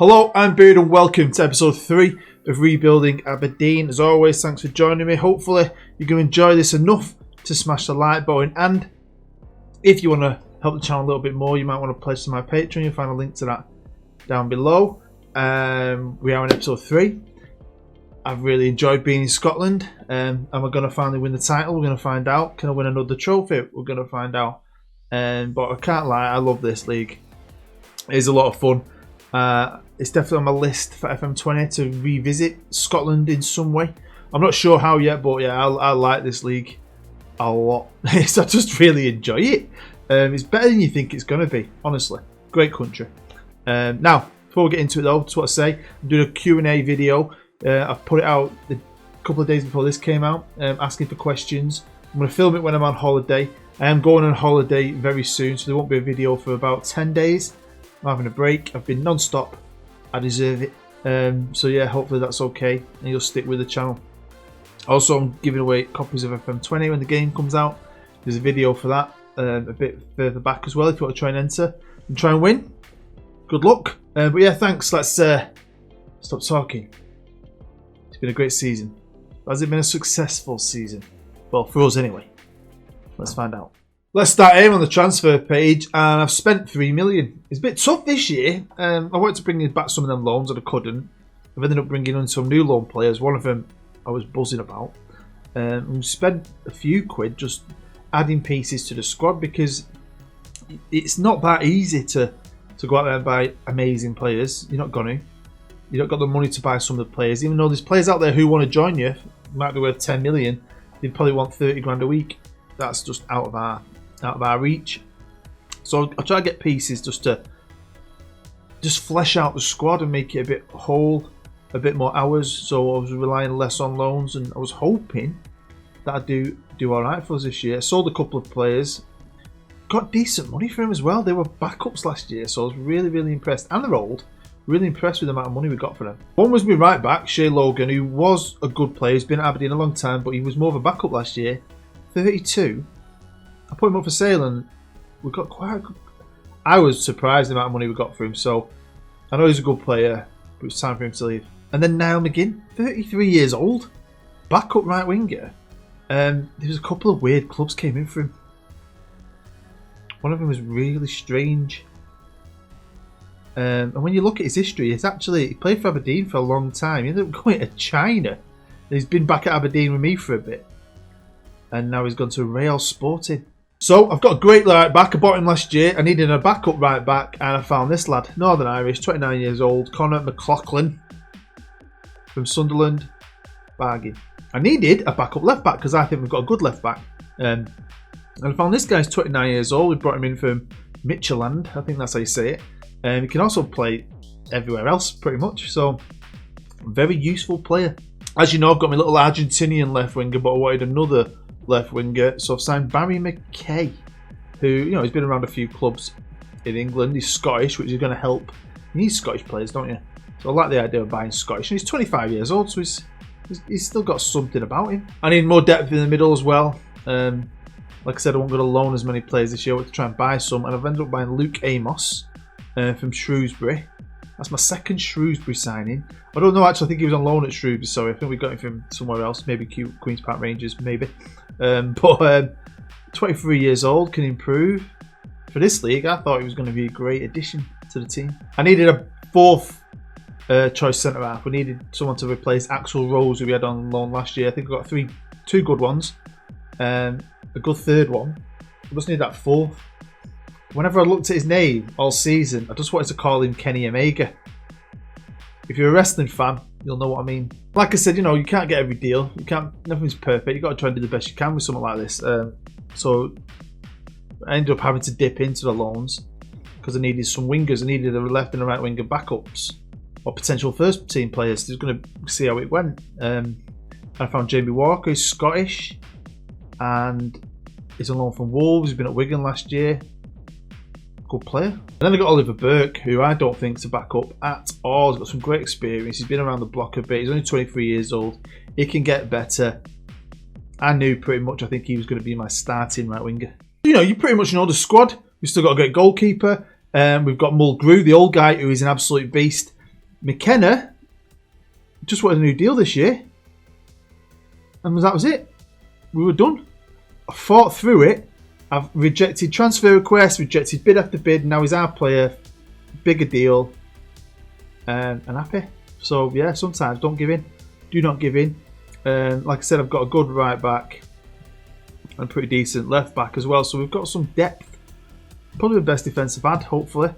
Hello, I'm Beard and welcome to episode 3 of Rebuilding Aberdeen. As always, thanks for joining me. Hopefully you're going to enjoy this enough to smash the like button, and if you want to help the channel a little bit more, you might want to pledge to my Patreon. You'll find a link to that down below. We are in episode 3. I've really enjoyed being in Scotland. Am I going to finally win the title? We're going to find out. Can I win another trophy? We're going to find out. But I can't lie, I love this league. It is a lot of fun. It's definitely on my list for FM20 to revisit Scotland in some way. I'm not sure how yet, but yeah, I like this league a lot. So I just really enjoy it. It's better than you think it's going to be, honestly. Great country. Now, before we get into it though, just want to say, I'm doing a Q&A video. I've put it out a couple of days before this came out, asking for questions. I'm going to film it when I'm on holiday. I am going on holiday very soon, so there won't be a video for about 10 days. I'm having a break. I've been non-stop. I deserve it. So yeah, hopefully that's okay and you'll stick with the channel. Also, I'm giving away copies of FM20 when the game comes out. There's a video for that a bit further back as well if you want to try and enter and try and win. Good luck. But yeah, thanks. Let's stop talking. It's been a great season. Has it been a successful season? Well, for us anyway. Let's find out. Let's start here on the transfer page, and I've spent 3 million. It's a bit tough this year. I wanted to bring back some of them loans, and I couldn't. I've ended up bringing in some new loan players. One of them I was buzzing about. We spent a few quid just adding pieces to the squad because it's not that easy to go out there and buy amazing players. You're not going to. You don't got the money to buy some of the players. Even though there's players out there who want to join you, might be worth 10 million. They'd probably want 30 grand a week. That's just out of our reach. So I'll try to get pieces just to flesh out the squad and make it a bit whole, a bit more hours. So I was relying less on loans, and I was hoping that I'd do all right for us this year. I sold a couple of players, got decent money for them as well. They were backups last year, so I was really impressed. And they're old. Really impressed with the amount of money we got for them. One was my right back, Shea Logan, who was a good player. He's been at Aberdeen a long time, but he was more of a backup last year. 32. I put him up for sale and we got quite a good... I was surprised the amount of money we got for him, so I know he's a good player, but it's time for him to leave. And then Niall McGinn, 33 years old, backup right winger. There was a couple of weird clubs came in for him. One of them was really strange. And when you look at his history, he played for Aberdeen for a long time. He ended up going to China. And he's been back at Aberdeen with me for a bit. And now he's gone to Real Sporting. So I've got a great right back. I bought him last year. I needed a backup right back, and I found this lad, Northern Irish, 29 years old, Conor McLaughlin from Sunderland. Bargain. I needed a backup left back because I think we've got a good left back. And I found this guy's 29 years old. We brought him in from Midtjylland. I think that's how you say it. He can also play everywhere else pretty much. So very useful player. As you know, I've got my little Argentinian left winger, but I wanted another left winger, so I've signed Barry McKay, who, you know, he's been around a few clubs in England. He's Scottish, which is going to help. You need Scottish players, don't you? So I like the idea of buying Scottish. And he's 25 years old, so he's still got something about him. I need more depth in the middle as well. Like I said, I won't go to loan as many players this year. I want to try and buy some, and I've ended up buying Luke Amos from Shrewsbury. That's my second Shrewsbury signing. I don't know, actually. I think he was on loan at Shrewsbury, sorry. I think we got him from somewhere else. Maybe Queen's Park Rangers, maybe. But 23 years old, can improve. For this league, I thought he was going to be a great addition to the team. I needed a fourth choice centre-half. We needed someone to replace Axel Rose, who we had on loan last year. I think we got two good ones. A good third one. We just need that fourth. Whenever I looked at his name all season, I just wanted to call him Kenny Omega. If you're a wrestling fan, you'll know what I mean. Like I said, you know, you can't get every deal. Nothing's perfect. You've got to try and do the best you can with something like this. So I ended up having to dip into the loans because I needed some wingers. I needed a left and a right winger backups or potential first team players. Just going to see how it went. I found Jamie Walker, who's Scottish, and he's on loan from Wolves. He's been at Wigan last year. Good player. And then I got Oliver Burke, who I don't think's a backup at all. He's got some great experience. He's been around the block a bit. He's only 23 years old. He can get better. I knew pretty much, I think he was going to be my starting right winger. You know, you pretty much know the squad. We've still got a great goalkeeper. We've got Mulgrew, the old guy, who is an absolute beast. McKenna just wanted a new deal this year. And that was it. We were done. I fought through it. I've rejected transfer requests, rejected bid after bid. Now he's our player. Bigger deal. And happy. So, yeah, sometimes don't give in. Do not give in. Like I said, I've got a good right back. And a pretty decent left back as well. So we've got some depth. Probably the best defence I've had, hopefully.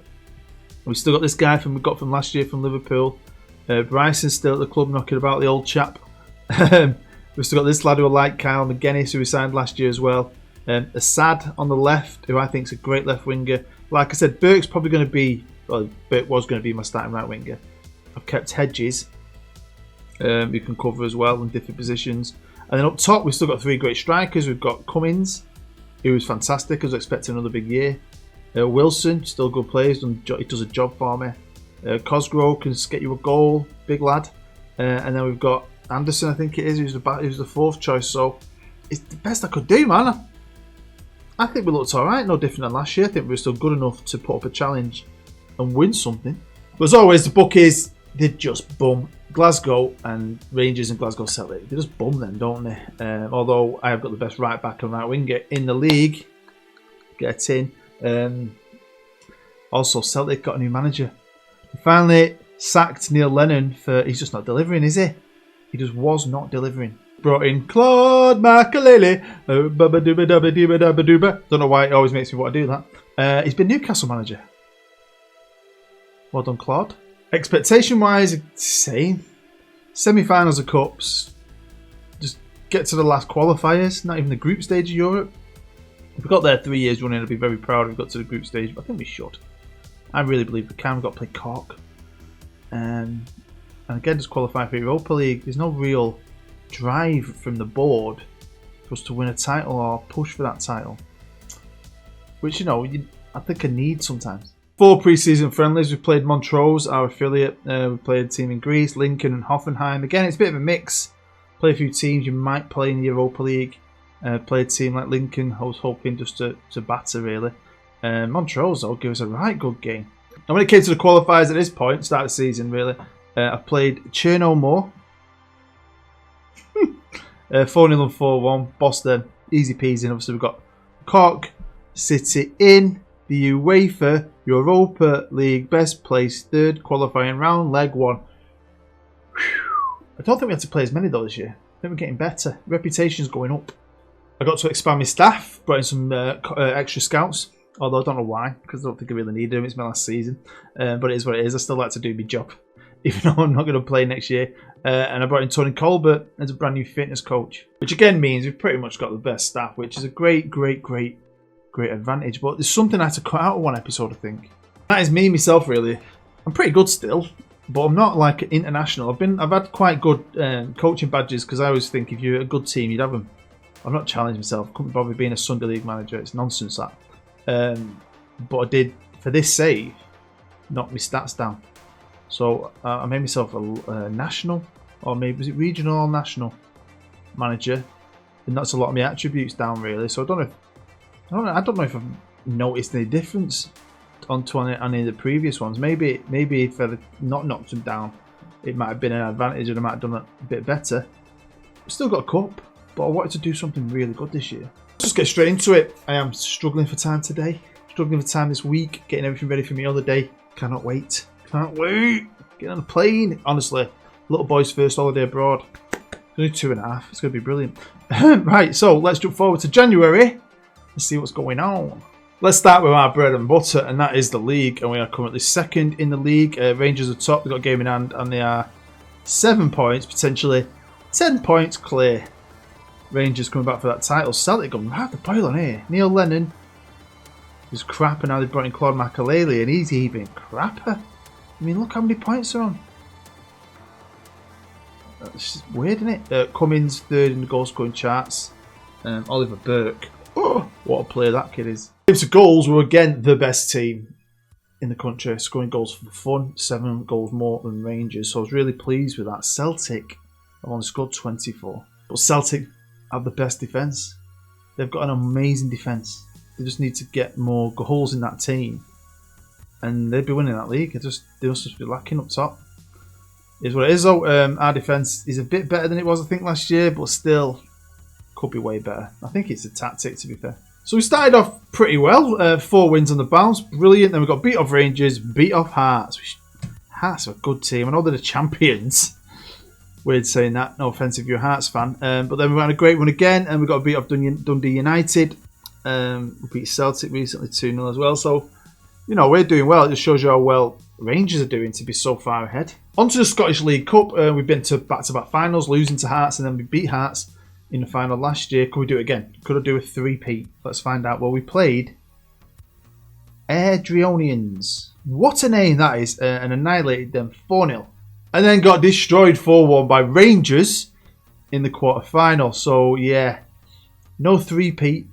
We've still got this guy we got from last year from Liverpool. Bryson's still at the club knocking about, the old chap. We've still got this lad who I like, Kyle McGuinness, who we signed last year as well. Assad on the left, who I think is a great left winger. Like I said, Burke's probably going to be, well, Burke was going to be my starting right winger. I've kept Hedges, who can cover as well in different positions. And then up top, we've still got 3 great strikers. We've got Cummins, who is fantastic. I was expecting another big year. Wilson, still good player. He does a job for me. Cosgrove can get you a goal, big lad. And then we've got Anderson, I think it is, who's the 4th choice. So it's the best I could do, man. I think we looked alright, no different than last year. I think we were still good enough to put up a challenge and win something. But as always, the bookies, they just bum Glasgow and Rangers and Glasgow Celtic. They just bum them, don't they? Although I have got the best right back and right winger in the league. Get in. Also, Celtic got a new manager. He finally sacked Neil Lennon for... He's just not delivering, is he? He just was not delivering. Brought in Claude Makalele. Don't know why it always makes me want to do that. He's been Newcastle manager. Well done, Claude. Expectation-wise, same. Semi-finals of cups. Just get to the last qualifiers. Not even the group stage of Europe. If we got there 3 years running, I'd be very proud if we got to the group stage. But I think we should. I really believe we can. We've got to play Cork. And again, just qualify for Europa League. There's no real drive from the board for us to win a title or push for that title. Which, I think I need sometimes. 4 pre-season friendlies. We played Montrose, our affiliate. We played a team in Greece, Lincoln and Hoffenheim. Again, it's a bit of a mix. Play a few teams you might play in the Europa League. Play a team like Lincoln. I was hoping just to batter, really. Montrose, though, give us a right good game. And when it came to the qualifiers at this point, start of the season, really, I played Cherno Moore. 4-0 and 4-1. Bossed them. Easy peasy. And obviously, we've got Cork City in the UEFA Europa League best place 3rd qualifying round, leg 1. I don't think we had to play as many though this year. I think we're getting better. Reputation's going up. I got to expand my staff, brought in some extra scouts. Although I don't know why, because I don't think I really need them. It's my last season. But it is what it is. I still like to do my job, even though I'm not going to play next year. And I brought in Tony Colbert as a brand new fitness coach. Which again means we've pretty much got the best staff, which is a great advantage. But there's something I had to cut out of one episode, I think. That is me, myself, really. I'm pretty good still, but I'm not like international. I've had quite good coaching badges because I always think if you're a good team, you'd have them. I've not challenged myself. Couldn't bother being a Sunday League manager. It's nonsense that. But I did, for this save, knock my stats down. So I made myself a national, or maybe was it regional or national manager, and that's a lot of my attributes down really. So I don't know if I've noticed any difference onto any of the previous ones. Maybe if I'd not knocked them down, it might have been an advantage, and I might have done it a bit better. Still got a cup, but I wanted to do something really good this year. Let's just get straight into it. I am struggling for time today. Struggling for time this week. Getting everything ready for me other day. Cannot wait. Can't wait. Getting on a plane. Honestly, little boy's first holiday abroad. It's only 2.5. It's going to be brilliant. Right, so let's jump forward to January and see what's going on. Let's start with our bread and butter, and that is the league. And we are currently 2nd in the league. Rangers are top. They've got a game in hand, and they are 7 points, potentially 10 points clear. Rangers coming back for that title. Celtic going right the boil on here. Neil Lennon is crap, and now they've brought in Claude Makalele, and he's even crapper. I mean, look how many points are on. It's just weird, isn't it? Cummins 3rd in the goal scoring charts. Oliver Burke. Oh, what a player that kid is. Teams of goals were again the best team in the country, scoring goals for fun. 7 goals more than Rangers, so I was really pleased with that. Celtic have only scored 24, but Celtic have the best defence. They've got an amazing defence. They just need to get more goals in that team, and they'd be winning that league. They must just be lacking up top. Is what it is though. Our defence is a bit better than it was, I think, last year, but still could be way better. I think it's a tactic, to be fair. So we started off pretty well. 4 wins on the bounce, brilliant. Then we got beat off Rangers, beat off Hearts. Hearts are a good team. I know they're the champions. Weird saying that. No offence if you're a Hearts fan. But then we had a great run again, and we got beat off Dundee United. We beat Celtic recently 2-0 as well. So, you know, we're doing well. It just shows you how well Rangers are doing to be so far ahead. On to the Scottish League Cup. We've been to back-to-back finals, losing to Hearts, and then we beat Hearts in the final last year. Could we do it again? Could I do a three-peat? Let's find out. Well, we played Airdrieonians. What a name that is. And annihilated them 4-0. And then got destroyed 4-1 by Rangers in the quarter-final. So, yeah, no three-peat.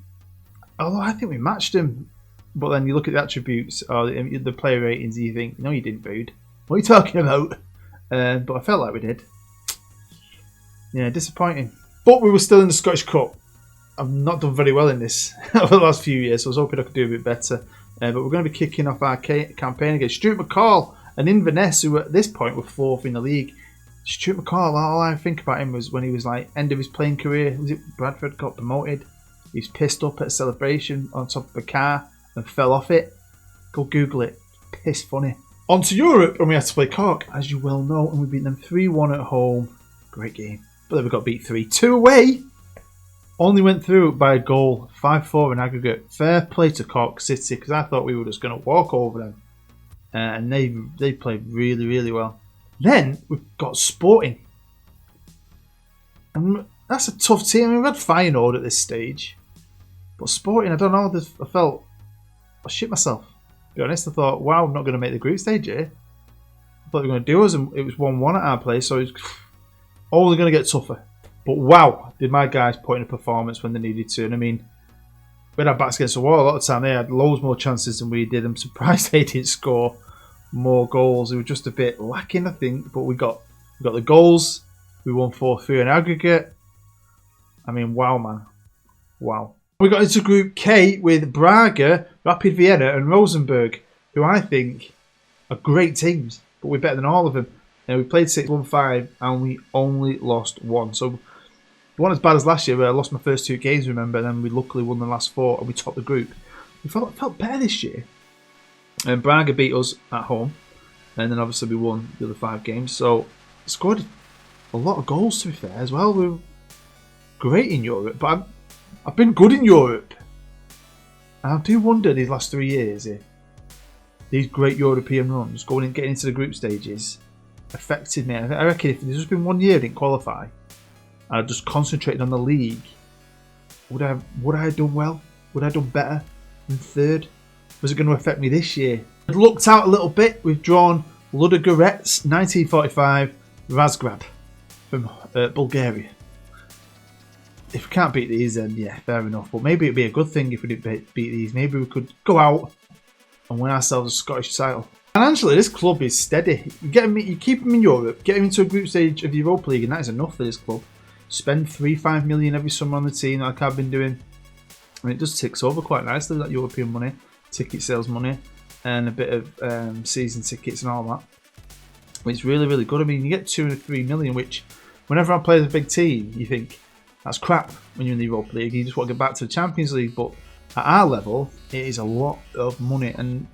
Although I think we matched them. But then you look at the attributes or the player ratings and you think, no, you didn't, Bood. What are you talking about? But I felt like we did. Yeah, disappointing. But we were still in the Scottish Cup. I've not done very well in this over the last few years, so I was hoping I could do a bit better. But we're going to be kicking off our campaign against Stuart McCall and Inverness, who at this point were 4th in the league. Stuart McCall, all I think about him was when he was like end of his playing career. Was it Bradford got promoted? He was pissed up at a celebration on top of a car and fell off it. Go Google it. Piss funny. On to Europe, and we had to play Cork, as you well know, and we beat them 3-1 at home. Great game. But then we got beat 3-2 away. Only went through by a goal, 5-4 in aggregate. Fair play to Cork City, because I thought we were just going to walk over them. And they played really, really well. Then we've got Sporting. And that's a tough team. I mean, we've had Feyenoord at this stage. But Sporting, I don't know, I shit myself. To be honest, I thought, wow, I'm not going to make the group stage here. I thought they were going to do us, and it was 1-1 at our place, so it was only going to get tougher. But wow, did my guys put in a performance when they needed to. And I mean, we had our backs against the wall a lot of the time. They had loads more chances than we did. I'm surprised they didn't score more goals. They were just a bit lacking, I think. But we got the goals. We won 4-3 in aggregate. I mean, wow, man. Wow. We got into Group K with Braga, Rapid Vienna and Rosenborg, who I think are great teams, but we're better than all of them. And we played 6, won 5, and we only lost 1. So, it wasn't as bad as last year, where I lost my first 2 games, remember, and then we luckily won the last 4, and we topped the group. We felt better this year. And Braga beat us at home, and then obviously we won the other 5 games. So, scored a lot of goals, to be fair, as well. We were great in Europe, but I've been good in Europe. And I do wonder these last 3 years if these great European runs, going and getting into the group stages, affected me. I reckon if there's just been 1 year I didn't qualify, and I just concentrated on the league, would I have done well? Would I have done better than 3rd? Was it going to affect me this year? I've looked out a little bit. We've drawn Ludogorets 1945 Razgrad from Bulgaria. If we can't beat these, then yeah, fair enough. But maybe it'd be a good thing if we didn't beat these. Maybe we could go out and win ourselves a Scottish title. Financially, this club is steady. You keep them in Europe, get them into a group stage of the Europa League, and that is enough for this club. Spend 3-5 million every summer on the team, like I've been doing. I mean, it just ticks over quite nicely, that European money, ticket sales money, and a bit of season tickets and all that. It's really, really good. I mean, you get 2 or 3 million, which whenever I play with a big team, you think that's crap when you're in the Europa League. You just want to get back to the Champions League, but at our level, it is a lot of money, and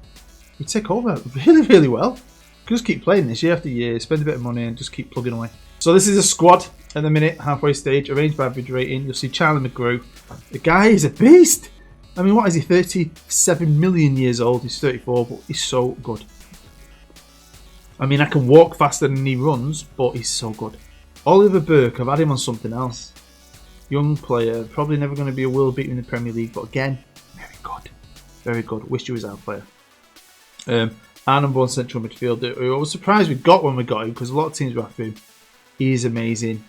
we take over really, really well. You can just keep playing this year after year, spend a bit of money, and just keep plugging away. So this is a squad at the minute, halfway stage, arranged by average rating. You'll see Charlie McGrew. The guy is a beast. I mean, what is he? 37 million years old. He's 34, but he's so good. I mean, I can walk faster than he runs, but he's so good. Oliver Burke, I've had him on something else. Young player, probably never going to be a world beater in the Premier League, but again, very good. Very good. Wish he was our player. Our number 1 central midfielder, who I was surprised we got when we got him, because a lot of teams were after him. He's amazing.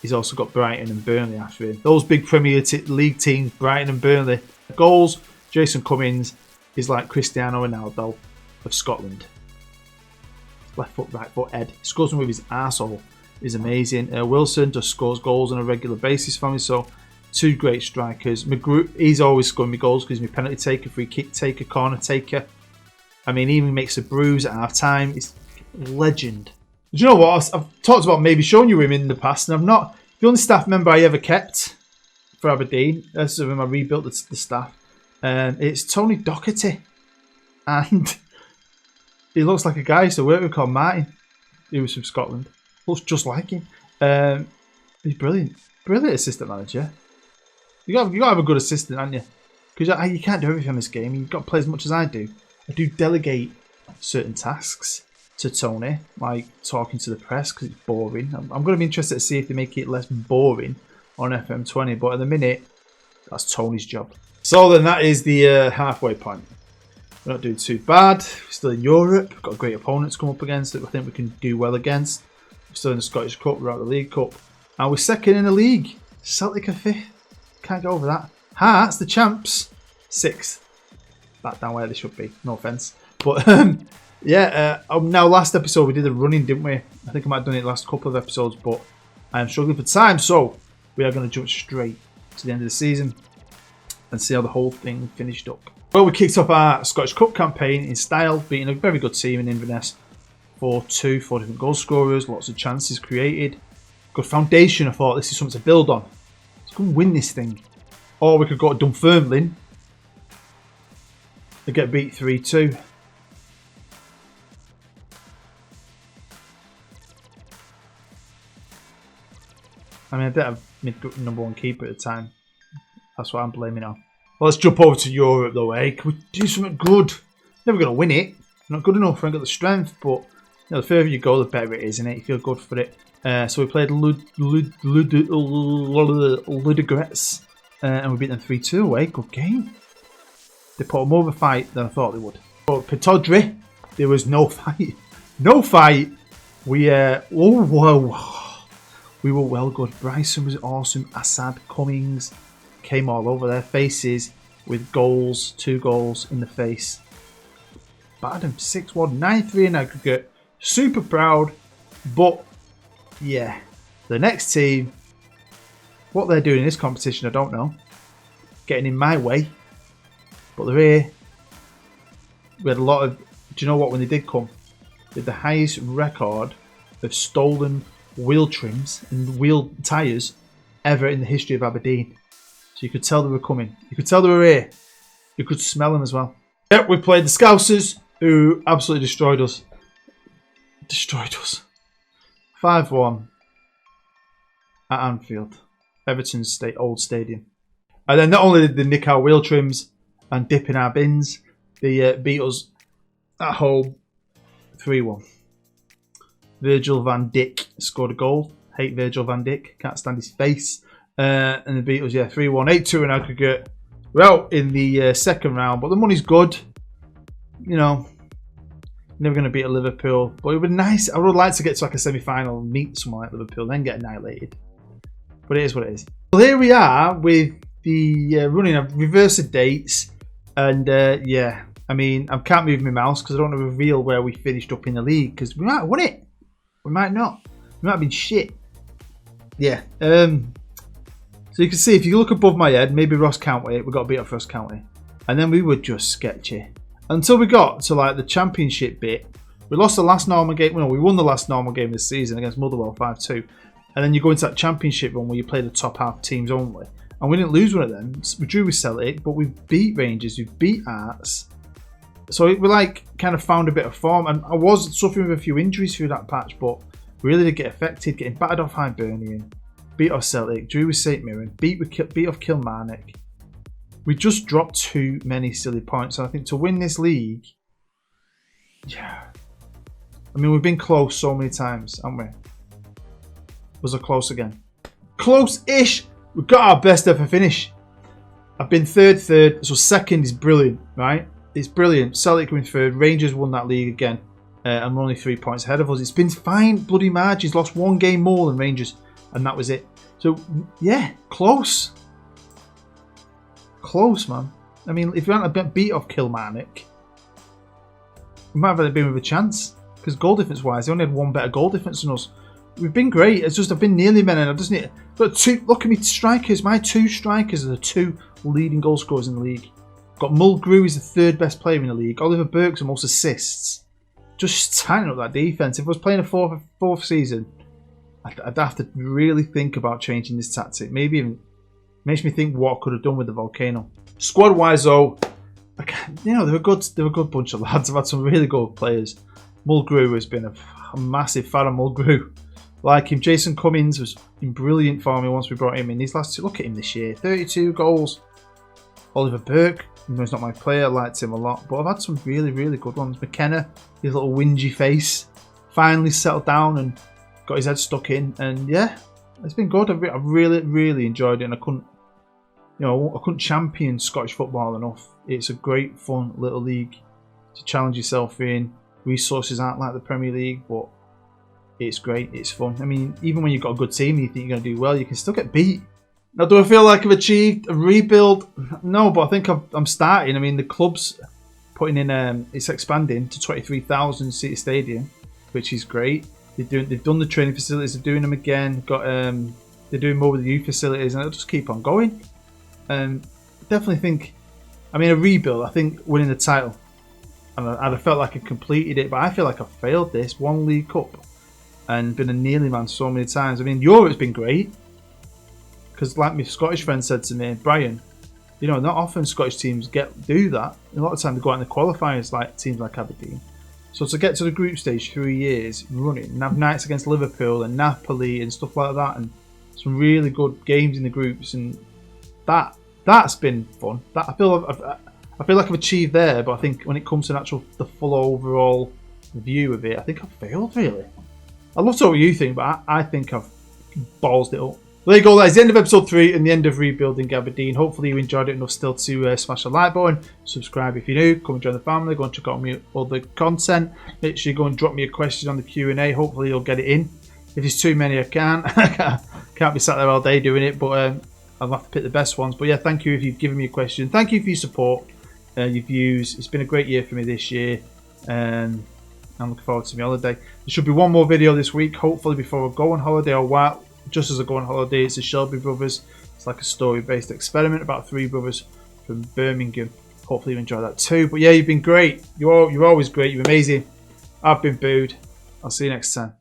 He's also got Brighton and Burnley after him. Those big Premier League teams, Brighton and Burnley. Goals, Jason Cummings is like Cristiano Ronaldo of Scotland. Left foot, right foot, Ed. He scores them with his arsehole. Is amazing. Wilson just scores goals on a regular basis for me, so 2 great strikers. McGrew, he's always scoring me goals because he's my penalty taker, free kick taker, corner taker. I mean, he even makes a bruise at half time. He's a legend. Do you know what? I've talked about maybe showing you him in the past, and I've not. The only staff member I ever kept for Aberdeen, that's when I rebuilt the staff, it's Tony Doherty. And he looks like a guy I used to work with called Martin. He was from Scotland. Looks just like him. He's brilliant. Brilliant assistant manager. You got to have a good assistant, haven't you? Because you can't do everything in this game. You've got to play as much as I do. I do delegate certain tasks to Tony, like talking to the press, because it's boring. I'm going to be interested to see if they make it less boring on FM20, but at the minute, that's Tony's job. So then that is the halfway point. We're not doing too bad. We're still in Europe. We've got great opponents come up against that I think we can do well against. We're still in the Scottish Cup. We're out of the League Cup. And we're second in the league. Celtic are fifth. Can't go over that. Hearts, the champs, sixth. Back down where they should be. No offence. But yeah, now last episode we did a running, didn't we? I think I might have done it last couple of episodes, but I am struggling for time. So we are going to jump straight to the end of the season and see how the whole thing finished up. Well, we kicked off our Scottish Cup campaign in style, beating a very good team in Inverness. 4-2, 4 different goal scorers, lots of chances created. Good foundation, I thought this is something to build on. Let's go and win this thing. Or we could go to Dunfermline and get beat 3-2. I mean, I didn't have my number one keeper at the time. That's what I'm blaming on. Well, let's jump over to Europe though, eh? Can we do something good? Never going to win it. Not good enough. I ain't got the strength, but you know, the further you go, the better it is, isn't it? You feel good for it. So we played Ludogorets, and we beat them 3-2 away. Good game. They put a more of a fight than I thought they would. But Petodry, there was no fight. No fight. We were well good. Bryson was awesome. Assad, Cummings came all over their faces with goals, 2 goals in the face. Battered them 6-1, 9-3 in aggregate. Super proud, but yeah, the next team, what they're doing in this competition, I don't know. Getting in my way, but they're here. We had a lot of. Do you know what? When they did come, they had the highest record of stolen wheel trims and wheel tyres ever in the history of Aberdeen. So you could tell they were coming. You could tell they were here. You could smell them as well. Yep, we played the Scousers, who absolutely destroyed us. 5-1 at Anfield, Everton's old stadium. And then not only did they nick our wheel trims and dip in our bins, they beat us at home 3-1. Virgil van Dijk scored a goal. Hate Virgil van Dijk, can't stand his face. And they beat us, 3-1, 8-2 in aggregate. We're out in the second round, but the money's good. You know, never going to beat a Liverpool, but it would be nice. I would like to get to like a semi-final and meet someone like Liverpool, then get annihilated. But it is what it is. Well, here we are with the running of reverse the dates, and yeah, I mean, I can't move my mouse because I don't want to reveal where we finished up in the league because we might have won it, we might not, we might have been shit. Yeah. So you can see if you look above my head, maybe Ross County, we got beat off Ross County, and then we were just sketchy. Until we got to like the championship bit, we lost the last normal game. Well, we won the last normal game this season against Motherwell 5-2, and then you go into that championship run where you play the top half teams only, and we didn't lose one of them. We drew with Celtic, but we beat Rangers, we beat Hearts. So we like kind of found a bit of form, and I was suffering with a few injuries through that patch, but we really did get affected, getting battered off Hibernian, beat off Celtic, drew with St Mirren, beat off Kilmarnock. We just dropped too many silly points. And I think to win this league, yeah. I mean, we've been close so many times, haven't we? Was it close again? Close-ish. We got our best ever finish. I've been third, so second is brilliant, right? It's brilliant. Celtic win third. Rangers won that league again, and we're only 3 points ahead of us. It's been fine, bloody margins. Lost 1 game more than Rangers, and that was it. So yeah, close. Close, man. I mean, if we hadn't beat off Kilmarnock, we might have been with a chance. Because goal difference wise, they only had 1 better goal difference than us. We've been great. It's just I've been nearly men, and I just need. But look at me, strikers. My 2 strikers are the 2 leading goal scorers in the league. Got Mulgrew is the 3rd best player in the league. Oliver Burke's the most assists. just tightening up that defense. If I was playing a fourth season, I'd have to really think about changing this tactic. Maybe even makes me think what I could have done with the Volcano. Squad wise though, you know, they're a good bunch of lads. I've had some really good players. Mulgrew has been a massive fan of Mulgrew. Like him, Jason Cummings was brilliant for me once we brought him in. These last two, look at him this year, 32 goals. Oliver Burke, even though he's not my player, I liked him a lot. But I've had some really, really good ones. McKenna, his little whingy face, finally settled down and got his head stuck in. And yeah, it's been good. I've really, really enjoyed it. And I couldn't champion Scottish football enough. It's a great, fun little league to challenge yourself in. Resources aren't like the Premier League, but it's great, it's fun. I mean, even when you've got a good team and you think you're going to do well, you can still get beat. Now, do I feel like I've achieved a rebuild? No, but I think I'm starting. I mean, the club's putting in, it's expanding to 23,000 seat stadium, which is great. They've done the training facilities, they're doing them again. They're doing more with the youth facilities, and it'll just keep on going. Definitely think, I mean, a rebuild, I think winning the title, and I'd have felt like I completed it, but I feel like I failed this. One League Cup and been a nearly man so many times. I mean, Europe's been great because, like my Scottish friend said to me, Brian, you know, not often Scottish teams do that. A lot of time they go out in the qualifiers, like teams like Aberdeen. So to get to the group stage 3 years running and have nights against Liverpool and Napoli and stuff like that, and some really good games in the groups, and that's been fun. That I feel like I've achieved there, but I think when it comes to the full overall view of it, I think I've failed really. I'd love to know what you think, but I think I've ballsed it up. There you go, guys. The end of episode 3 and the end of rebuilding Aberdeen. Hopefully you enjoyed it enough still to smash the like button. Subscribe if you're new. Come and join the family. Go and check out my other content. Make sure you go and drop me a question on the Q&A. Hopefully you'll get it in. If there's too many, I can't. Can't be sat there all day doing it, but I'll have to pick the best ones. But yeah, thank you if you've given me a question. Thank you for your support, your views. It's been a great year for me this year. I'm looking forward to my holiday. There should be one more video this week, hopefully before I go on holiday, or just as I go on holiday. It's the Shelby Brothers. It's like a story-based experiment about 3 brothers from Birmingham. Hopefully you enjoy that too. But yeah, you've been great. You're always great. You're amazing. I've been Booed. I'll see you next time.